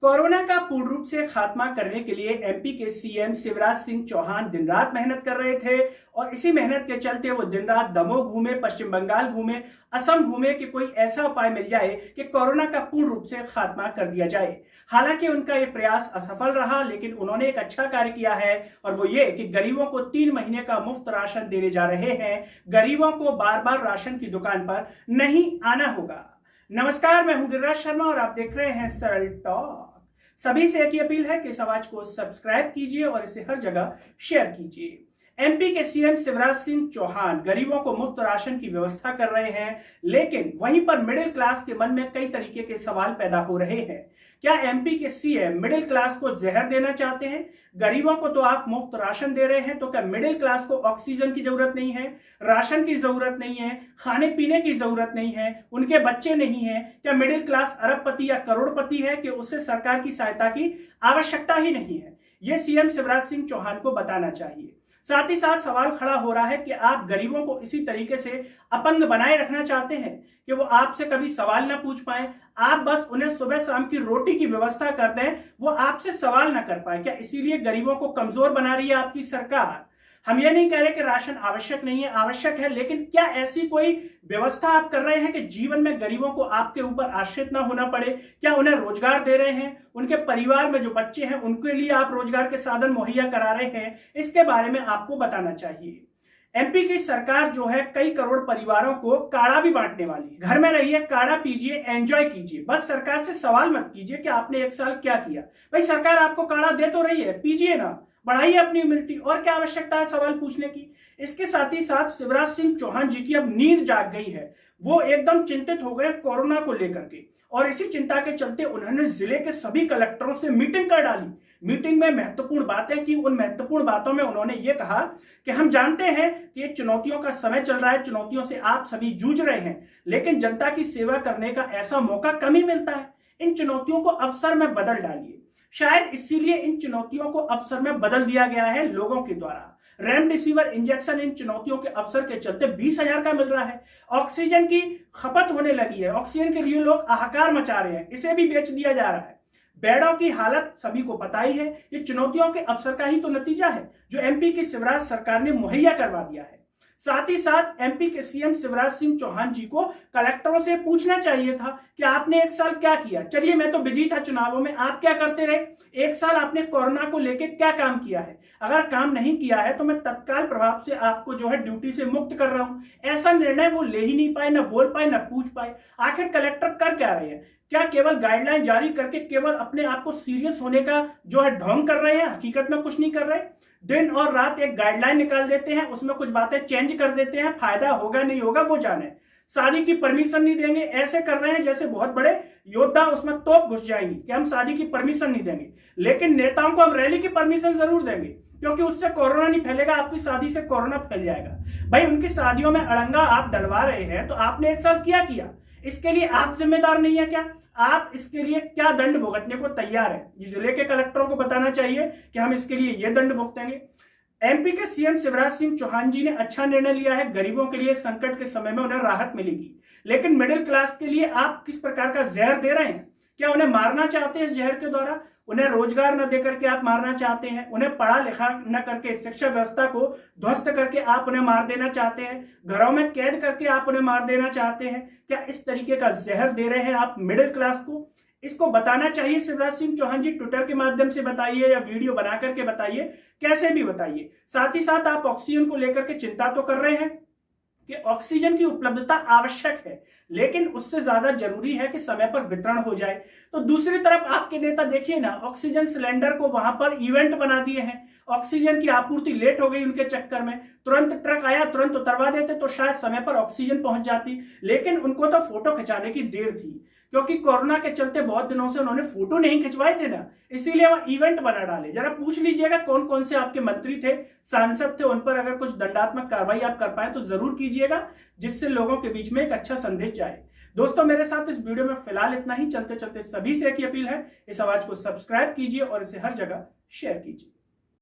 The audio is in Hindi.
कोरोना का पूर्ण रूप से खात्मा करने के लिए एमपी के सीएम शिवराज सिंह चौहान दिन रात मेहनत कर रहे थे और इसी मेहनत के चलते वो दिन रात दमोह घूमे, पश्चिम बंगाल घूमे, असम घूमे कि कोई ऐसा उपाय मिल जाए कि कोरोना का पूर्ण रूप से खात्मा कर दिया जाए। हालांकि उनका ये प्रयास असफल रहा, लेकिन उन्होंने एक अच्छा कार्य किया है और वो ये कि गरीबों को 3 महीने का मुफ्त राशन देने जा रहे हैं। गरीबों को बार बार राशन की दुकान पर नहीं आना होगा। नमस्कार, मैं हूं गिरिराज शर्मा और आप देख रहे हैं सरल टॉक। सभी से एक ही अपील है कि इस आवाज को सब्सक्राइब कीजिए और इसे हर जगह शेयर कीजिए। एमपी के सीएम शिवराज सिंह चौहान गरीबों को मुफ्त राशन की व्यवस्था कर रहे हैं, लेकिन वहीं पर मिडिल क्लास के मन में कई तरीके के सवाल पैदा हो रहे हैं। क्या एमपी के सीएम मिडिल क्लास को जहर देना चाहते हैं? गरीबों को तो आप मुफ्त राशन दे रहे हैं, तो क्या मिडिल क्लास को ऑक्सीजन की जरूरत नहीं है, राशन की जरूरत नहीं है, खाने पीने की जरूरत नहीं है, उनके बच्चे नहीं है? क्या मिडिल क्लास अरबपति या करोड़पति है कि उससे सरकार की सहायता की आवश्यकता ही नहीं है? यह सीएम शिवराज सिंह चौहान को बताना चाहिए। साथ ही साथ सवाल खड़ा हो रहा है कि आप गरीबों को इसी तरीके से अपंग बनाए रखना चाहते हैं कि वो आपसे कभी सवाल ना पूछ पाए, आप बस उन्हें सुबह शाम की रोटी की व्यवस्था कर दें, वो आपसे सवाल ना कर पाए। क्या इसीलिए गरीबों को कमजोर बना रही है आपकी सरकार? हम ये नहीं कह रहे कि राशन आवश्यक नहीं है, आवश्यक है, लेकिन क्या ऐसी कोई व्यवस्था आप कर रहे हैं कि जीवन में गरीबों को आपके ऊपर आश्रित ना होना पड़े? क्या उन्हें रोजगार दे रहे हैं? उनके परिवार में जो बच्चे हैं उनके लिए आप रोजगार के साधन मुहैया करा रहे हैं? इसके बारे में आपको बताना चाहिए। एमपी की सरकार जो है कई करोड़ परिवारों को काढ़ा भी बांटने वाली है। घर में रहिए, काढ़ा पीजिए, एंजॉय कीजिए, बस सरकार से सवाल मत कीजिए कि आपने 1 साल क्या किया। भाई सरकार आपको काढ़ा दे तो रही है, पीजिए ना, बढ़ाइए अपनी इम्यूनिटी। और क्या आवश्यकता है सवाल पूछने की? इसके साथ ही साथ शिवराज सिंह चौहान जी की अब नींद जाग गई है। वो एकदम चिंतित हो गए कोरोना को लेकर के, और इसी चिंता के चलते उन्होंने जिले के सभी कलेक्टरों से मीटिंग कर डाली। मीटिंग में महत्वपूर्ण बातें की। उन महत्वपूर्ण बातों में उन्होंने ये कहा कि हम जानते हैं कि ये चुनौतियों का समय चल रहा है, चुनौतियों से आप सभी जूझ रहे हैं, लेकिन जनता की सेवा करने का ऐसा मौका कम ही मिलता है। इन चुनौतियों को अवसर में बदल डालिए। शायद इसीलिए इन चुनौतियों को अवसर में बदल दिया गया है लोगों के द्वारा। रेमडेसिविर इंजेक्शन इन चुनौतियों के अवसर के चलते 20,000 का मिल रहा है। ऑक्सीजन की खपत होने लगी है, ऑक्सीजन के लिए लोग हाहाकार मचा रहे हैं, इसे भी बेच दिया जा रहा है। बेडों की हालत सभी को पता ही है। ये चुनौतियों के अवसर का ही तो नतीजा है जो एमपी की शिवराज सरकार ने मुहैया करवा दिया है। साथ ही साथ एमपी के सीएम शिवराज सिंह चौहान जी को कलेक्टरों से पूछना चाहिए था कि आपने 1 साल क्या किया। चलिए, मैं तो बिजी था चुनावों में, आप क्या करते रहे? 1 साल आपने कोरोना को लेकर क्या काम किया है? अगर काम नहीं किया है तो मैं तत्काल प्रभाव से आपको जो है ड्यूटी से मुक्त कर रहा हूं। ऐसा निर्णय वो ले ही नहीं पाए, ना बोल पाए, ना पूछ पाए। आखिर कलेक्टर कर क्या रहे हैं? क्या केवल गाइडलाइन जारी करके केवल अपने आप को सीरियस होने का जो है ढोंग कर रहे हैं? हकीकत में कुछ नहीं कर रहे। दिन और रात एक गाइडलाइन निकाल देते हैं, उसमें कुछ बातें चेंज कर देते हैं, फायदा होगा नहीं होगा वो जाने। शादी की परमिशन नहीं देंगे, ऐसे कर रहे हैं जैसे बहुत बड़े योद्धा उसमें तोप घुस जाएंगी कि हम शादी की परमिशन नहीं देंगे, लेकिन नेताओं को हम रैली की परमिशन जरूर देंगे, क्योंकि उससे कोरोना नहीं फैलेगा, आपकी शादी से कोरोना फैल जाएगा। भाई उनकी शादियों में अड़ंगा आप डलवा रहे हैं, तो आपने 1 साल क्या किया? इसके लिए आप जिम्मेदार नहीं है क्या? आप इसके लिए क्या दंड भुगतने को तैयार है? ये जिले के कलेक्टरों को बताना चाहिए कि हम इसके लिए ये दंड भुगतेंगे। एमपी के सीएम शिवराज सिंह चौहान जी ने अच्छा निर्णय लिया है। गरीबों के लिए संकट के समय में उन्हें राहत मिलेगी, लेकिन मिडिल क्लास के लिए आप किस प्रकार का जहर दे रहे हैं? क्या उन्हें मारना चाहते हैं इस जहर के द्वारा? उन्हें रोजगार न देकर के आप मारना चाहते हैं? उन्हें पढ़ा लिखा न करके शिक्षा व्यवस्था को ध्वस्त करके आप उन्हें मार देना चाहते हैं? घरों में कैद करके आप उन्हें मार देना चाहते हैं? क्या इस तरीके का जहर दे रहे हैं आप मिडिल क्लास को? इसको बताना चाहिए शिवराज सिंह चौहान जी। ट्विटर के माध्यम से बताइए या वीडियो बना करके बताइए, कैसे भी बताइए। साथ ही साथ आप ऑक्सीजन को लेकर के चिंता तो कर रहे हैं कि ऑक्सीजन की उपलब्धता आवश्यक है, लेकिन उससे ज्यादा जरूरी है कि समय पर वितरण हो जाए। तो दूसरी तरफ आपके नेता देखिए ना, ऑक्सीजन सिलेंडर को वहां पर इवेंट बना दिए हैं। ऑक्सीजन की आपूर्ति लेट हो गई उनके चक्कर में, तुरंत ट्रक आया, तुरंत उतरवा देते तो शायद समय पर ऑक्सीजन पहुंच जाती, लेकिन उनको तो फोटो खिंचाने की देर थी, क्योंकि कोरोना के चलते बहुत दिनों से उन्होंने फोटो नहीं खिंचवाए थे ना, इसीलिए वह इवेंट बना डाले। जरा पूछ लीजिएगा कौन कौन से आपके मंत्री थे, सांसद थे, उन पर अगर कुछ दंडात्मक कार्रवाई आप कर पाए तो जरूर कीजिएगा, जिससे लोगों के बीच में एक अच्छा संदेश जाए। दोस्तों, मेरे साथ इस वीडियो में फिलहाल इतना ही। चलते चलते सभी से एक ही अपील है, इस आवाज को सब्सक्राइब कीजिए और इसे हर जगह शेयर कीजिए।